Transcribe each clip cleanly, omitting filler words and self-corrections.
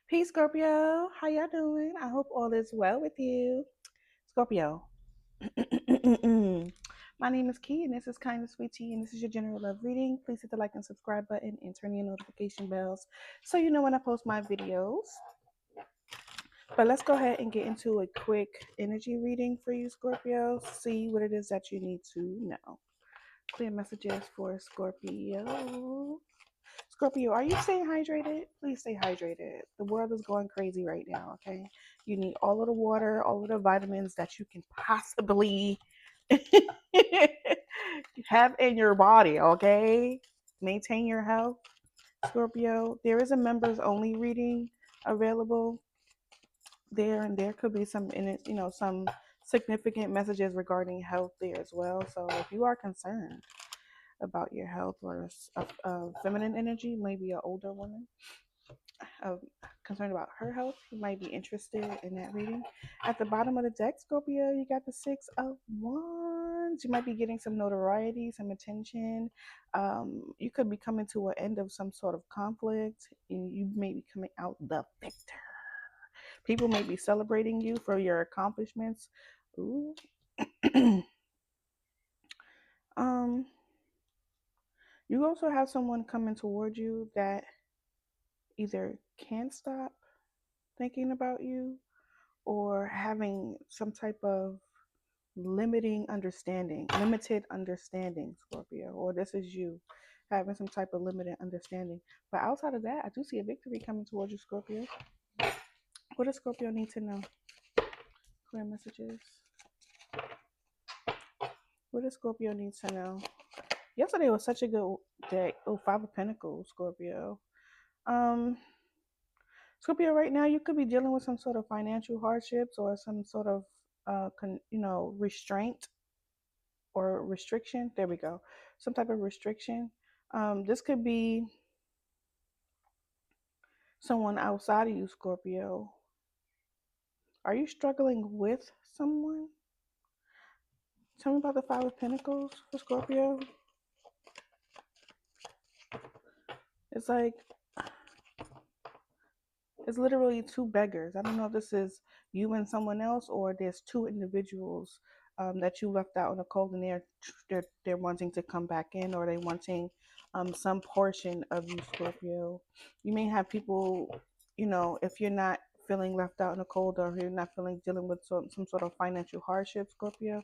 Peace, Scorpio. How y'all doing? I hope all is well with you. Scorpio. My name is Key, and this is Kind of Sweet Tea, and this is your general love reading. Please hit the like and subscribe button and turn your notification bells so you know when I post my videos. But let's go ahead and get into a quick energy reading for you, Scorpio. See what it is that you need to know. Clear messages for Scorpio. Scorpio, are you staying hydrated? Please stay hydrated. The world is going crazy right now, okay? You need all of the water, all of the vitamins that you can possibly have in your body, okay? Maintain your health, Scorpio. There is a members only reading available there, and there could be some in it, some significant messages regarding health there as well. So if you are concerned about your health or feminine energy, maybe an older woman, uh, concerned about her health, you might be interested in that reading. At the bottom of the deck, Scorpio, you got the Six of Wands. You might be getting some notoriety, some attention. You could be coming to an end of some sort of conflict, and you may be coming out the victor. People may be celebrating you for your accomplishments. Ooh. um, you also have someone coming toward you that either can't stop thinking about you or having some type of limited understanding, Scorpio, or this is you having some type of limited understanding. But outside of that, I do see a victory coming towards you, Scorpio. What does Scorpio need to know? Clear messages. What does Scorpio need to know? Yesterday was such a good day. Oh, Five of Pentacles, Scorpio. Um, Scorpio, right now you could be dealing with some sort of financial hardships or some sort of restraint or restriction. There we go. Some type of restriction. This could be someone outside of you, Scorpio. Are you struggling with someone? Tell me about the Five of Pentacles for Scorpio. It's like it's literally two beggars. I don't know if this is you and someone else, or there's two individuals that you left out in the cold, and they're wanting to come back in, or they wanting some portion of you, Scorpio. You may have people, if you're not feeling left out in the cold, or if you're not feeling dealing with some sort of financial hardship, Scorpio.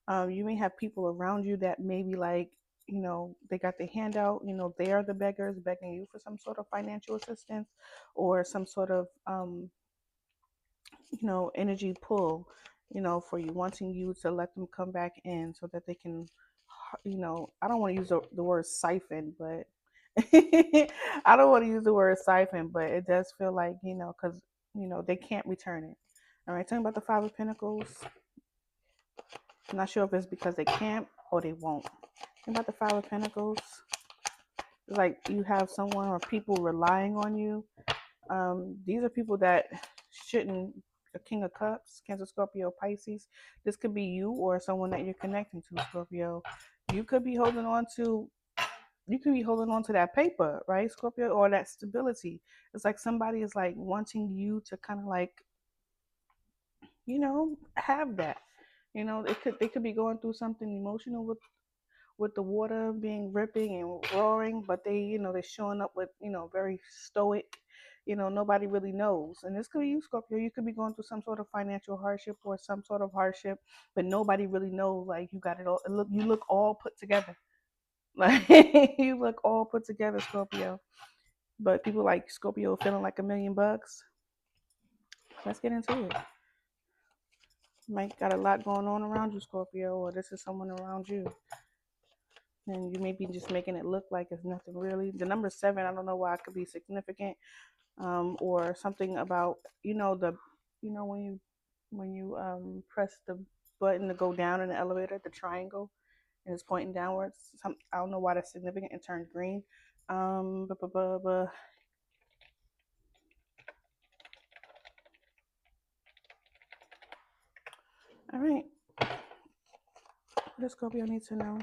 You may have people around you that maybe like, they got the handout, they are the beggars begging you for some sort of financial assistance or some sort of, energy pull, for you, wanting you to let them come back in so that they can, I don't want to use the word siphon, but I don't want to use the word siphon, but it does feel like, because, they can't return it. All right, talking about the Five of Pentacles. I'm not sure if it's because they can't or they won't. About the Five of Pentacles, it's like you have someone or people relying on you. These are people that shouldn't. A King of Cups, Cancer, Scorpio, Pisces. This could be you or someone that you're connecting to, Scorpio. You could be holding on to. You could be holding on to that paper, right, Scorpio, or that stability. It's like somebody is like wanting you to kind of like, have that. They could be going through something emotional with the water being ripping and roaring, but they're showing up with, very stoic. Nobody really knows. And this could be you, Scorpio. You could be going through some sort of financial hardship or some sort of hardship, but nobody really knows. Like you got it all. You look all put together. Like you look all put together, Scorpio. But people like Scorpio feeling like $1,000,000. Let's get into it. You might got a lot going on around you, Scorpio, or this is someone around you. And you may be just making it look like it's nothing really. The number 7, I don't know why it could be significant, or something about when you press the button to go down in the elevator, the triangle, and it's pointing downwards. I don't know why that's significant. It turned green. All right. What does Scorpio need to know?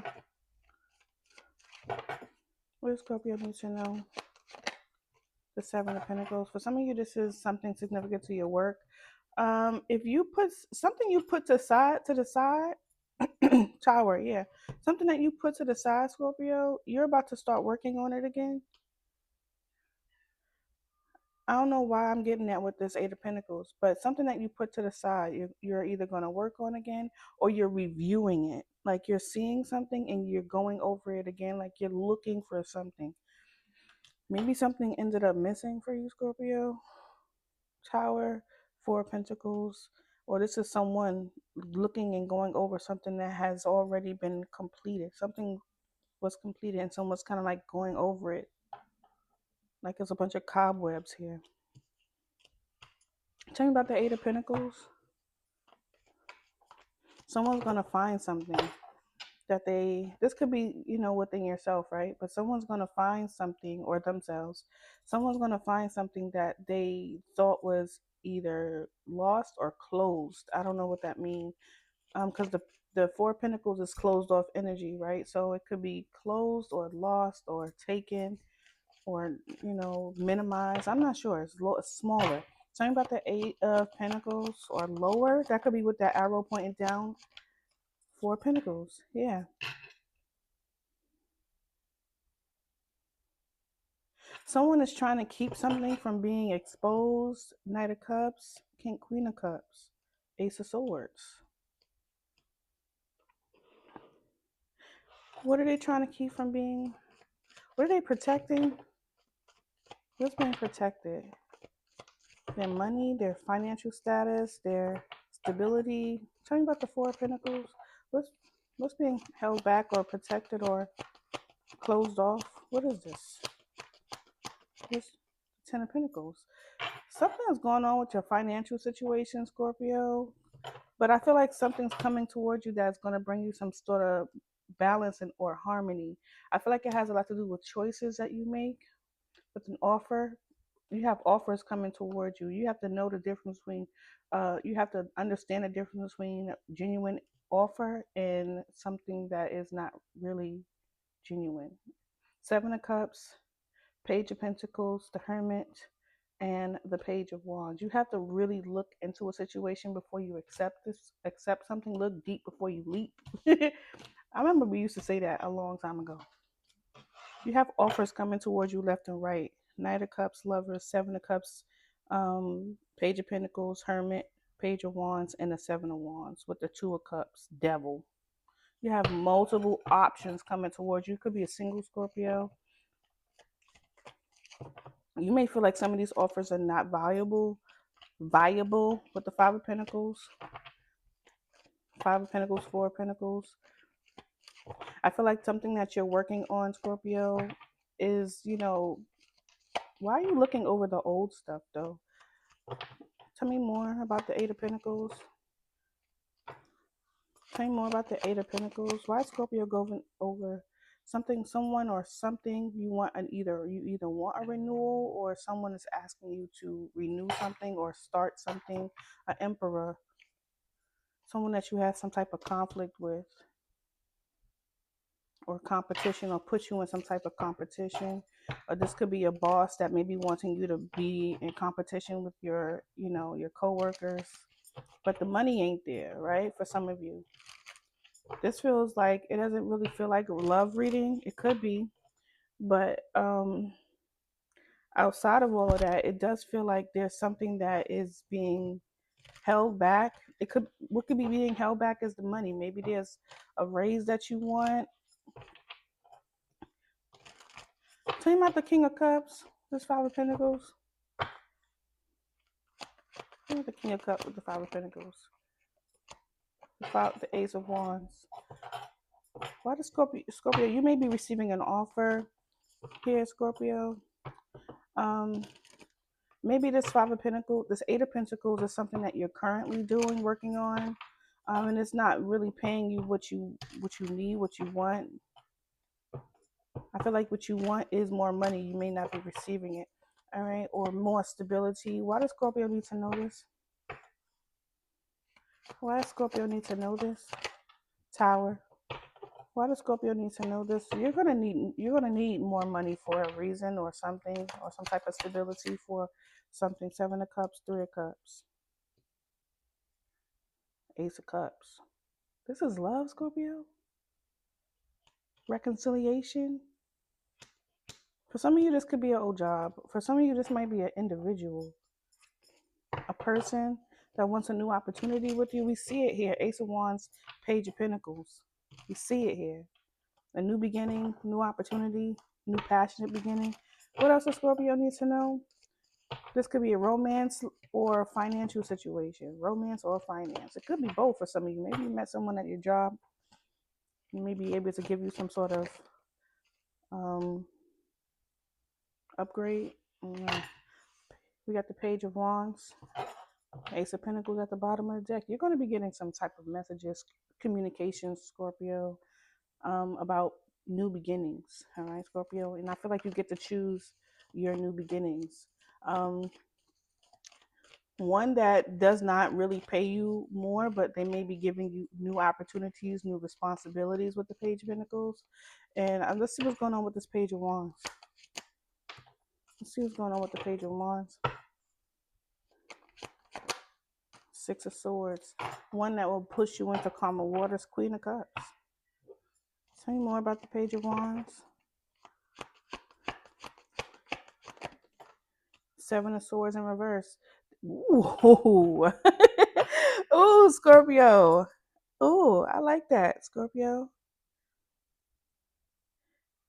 What does Scorpio need to know? The Seven of Pentacles. For some of you, this is something significant to your work. If you put something you put to the side, Tower, yeah, something that you put to the side, Scorpio, you're about to start working on it again. I don't know why I'm getting that with this Eight of Pentacles, but something that you put to the side, you're either going to work on again or you're reviewing it. Like you're seeing something and you're going over it again, like you're looking for something. Maybe something ended up missing for you, Scorpio. Tower, Four of Pentacles, or this is someone looking and going over something that has already been completed. Something was completed and someone's kind of like going over it. Like there's a bunch of cobwebs here. Tell me about the Eight of Pentacles. Someone's going to find something that this could be, within yourself, right? But someone's going to find something, or themselves, someone's going to find something that they thought was either lost or closed. I don't know what that means. Because the Four of Pentacles is closed off energy, right? So it could be closed or lost or taken or, minimized. I'm not sure. It's smaller. Talking about the Eight of Pentacles or lower, that could be with that arrow pointing down. Four of Pentacles, yeah. Someone is trying to keep something from being exposed. Knight of Cups, Queen of Cups, Ace of Swords. What are they trying to keep from being? What are they protecting? What's being protected? Their money, their financial status, their stability. Tell me about the Four of Pentacles. What's being held back or protected or closed off? What is this? This Ten of Pentacles. Something is going on with your financial situation, Scorpio. But I feel like something's coming towards you that's going to bring you some sort of balance and or harmony. I feel like it has a lot to do with choices that you make with an offer. You have offers coming towards you. You have to know the difference between, you have to understand the difference between genuine offer and something that is not really genuine. Seven of Cups, Page of Pentacles, the Hermit, and the Page of Wands. You have to really look into a situation before you accept something. Look deep before you leap. I remember we used to say that a long time ago. You have offers coming towards you left and right. Knight of Cups, Lovers, Seven of Cups, Page of Pentacles, Hermit, Page of Wands, and the Seven of Wands with the Two of Cups, Devil. You have multiple options coming towards you. Could be a single Scorpio. You may feel like some of these offers are not viable with the Five of Pentacles. Five of Pentacles, Four of Pentacles. I feel like something that you're working on, Scorpio, is, why are you looking over the old stuff, though? Tell me more about the Eight of Pentacles. Tell me more about the Eight of Pentacles. Why is Scorpio going over someone, or something you want? You either want a renewal, or someone is asking you to renew something or start something. An Emperor, someone that you have some type of conflict with, or competition, or put you in some type of competition. Or this could be a boss that may be wanting you to be in competition with your coworkers, but the money ain't there, right? For some of you, this feels like it doesn't really feel like love reading. It could be, but outside of all of that, it does feel like there's something that is being held back. What could be being held back is the money. Maybe there's a raise that you want. Tell me about the King of Cups. This Five of Pentacles. Tell me the King of Cups with the Five of Pentacles. The Ace of Wands. Why does Scorpio, you may be receiving an offer here, Scorpio. Maybe this Five of Pentacles, this Eight of Pentacles is something that you're currently doing, working on, and it's not really paying you what you need, what you want. I feel like what you want is more money. You may not be receiving it, all right, or more stability. Why does Scorpio need to know this? Why does Scorpio need to know this? Tower. Why does Scorpio need to know this? You're gonna need more money for a reason or something or some type of stability for something. Seven of Cups, Three of Cups, Ace of Cups. This is love, Scorpio. Reconciliation. For some of you, this could be an old job. For some of you, this might be an individual, a person that wants a new opportunity with you. We see it here. Ace of Wands, Page of Pentacles. We see it here. A new beginning, new opportunity, new passionate beginning. What else does Scorpio need to know? This could be a romance or a financial situation. Romance or finance. It could be both for some of you. Maybe you met someone at your job. You may be able to give you some sort of um, upgrade. We got the Page of Wands, Ace of Pentacles at the bottom of the deck. You're going to be getting some type of messages, communications, Scorpio, about new beginnings. All right, Scorpio. And I feel like you get to choose your new beginnings. One that does not really pay you more, but they may be giving you new opportunities, new responsibilities with the Page of Pentacles. And let's see what's going on with this Page of Wands. Let's see what's going on with the Page of Wands. Six of Swords. One that will push you into calmer waters. Queen of Cups. Tell me more about the Page of Wands. Seven of Swords in reverse. Ooh. Ooh, Scorpio. Ooh, I like that, Scorpio.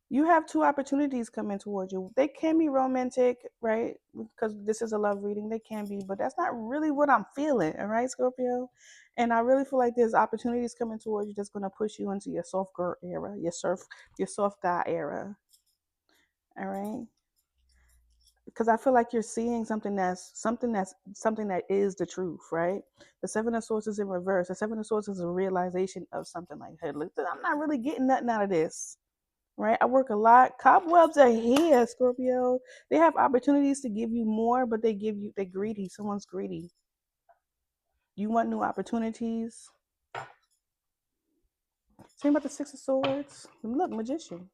You have two opportunities coming towards you. They can be romantic, right? Because this is a love reading. They can be, but that's not really what I'm feeling, all right, Scorpio? And I really feel like there's opportunities coming towards you that's going to push you into your soft girl era, your soft guy era, all right? Because I feel like you're seeing something that is the truth, right? The Seven of Swords is in reverse. The Seven of Swords is a realization of something like, hey, look, I'm not really getting nothing out of this. Right? I work a lot. Cobwebs are here, Scorpio. They have opportunities to give you more, but they're greedy. Someone's greedy. You want new opportunities. Tell me about the Six of Swords. Look, Magician.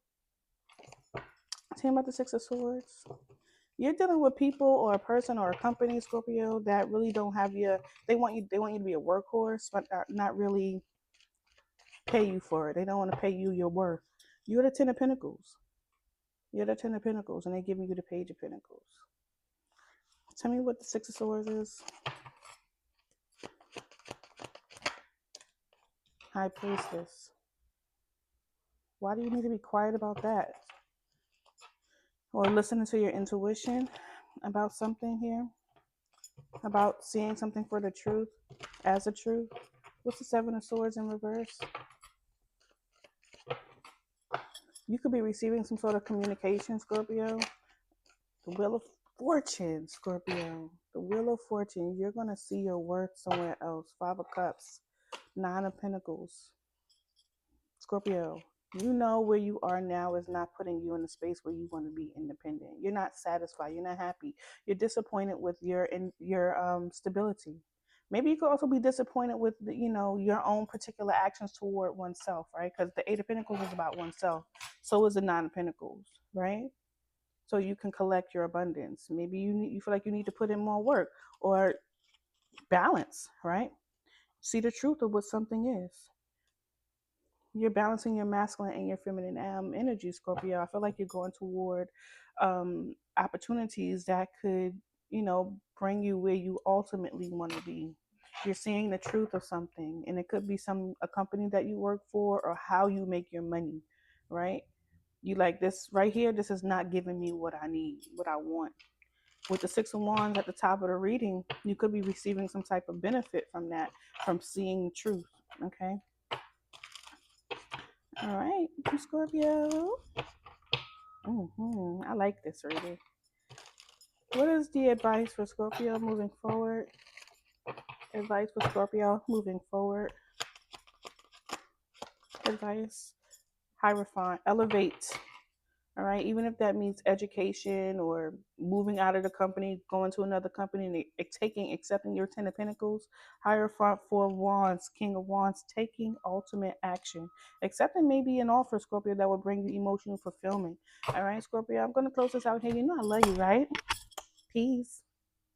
Tell me about the Six of Swords. You're dealing with people or a person or a company, Scorpio, that really don't have you. They want you to be a workhorse, but not really pay you for it. They don't want to pay you your worth. You're the Ten of Pentacles. You're the Ten of Pentacles, and they're giving you the Page of Pentacles. Tell me what the Six of Swords is. High Priestess. Why do you need to be quiet about that? Or listening to your intuition about something here? About seeing something for the truth, as a truth? What's the Seven of Swords in reverse? You could be receiving some sort of communication, Scorpio. The Wheel of Fortune, Scorpio. The Wheel of Fortune. You're going to see your worth somewhere else. Five of Cups. Nine of Pentacles. Scorpio, you know where you are now is not putting you in a space where you want to be independent. You're not satisfied. You're not happy. You're disappointed with your stability. Maybe you could also be disappointed with your own particular actions toward oneself, right? Because the Eight of Pentacles is about oneself. So is the Nine of Pentacles, right? So you can collect your abundance. Maybe you feel like you need to put in more work or balance, right? See the truth of what something is. You're balancing your masculine and your feminine energy, Scorpio. I feel like you're going toward opportunities that could, bring you where you ultimately want to be. You're seeing the truth of something, and it could be a company that you work for or how you make your money, right? You like this right here. This is not giving me what I need, what I want. With the Six of Wands at the top of the reading, you could be receiving some type of benefit from that, from seeing the truth. Okay. All right, Scorpio. I like this reading. What is the advice for Scorpio moving forward? Advice for Scorpio moving forward. Advice. Hierophant. Elevate. All right, even if that means education or moving out of the company, going to another company, and accepting your Ten of Pentacles, Hierophant, Four of Wands, King of Wands, taking ultimate action, accepting maybe an offer, Scorpio, that will bring you emotional fulfillment. All right, Scorpio, I'm going to close this out here. You know I love you, right? Peace.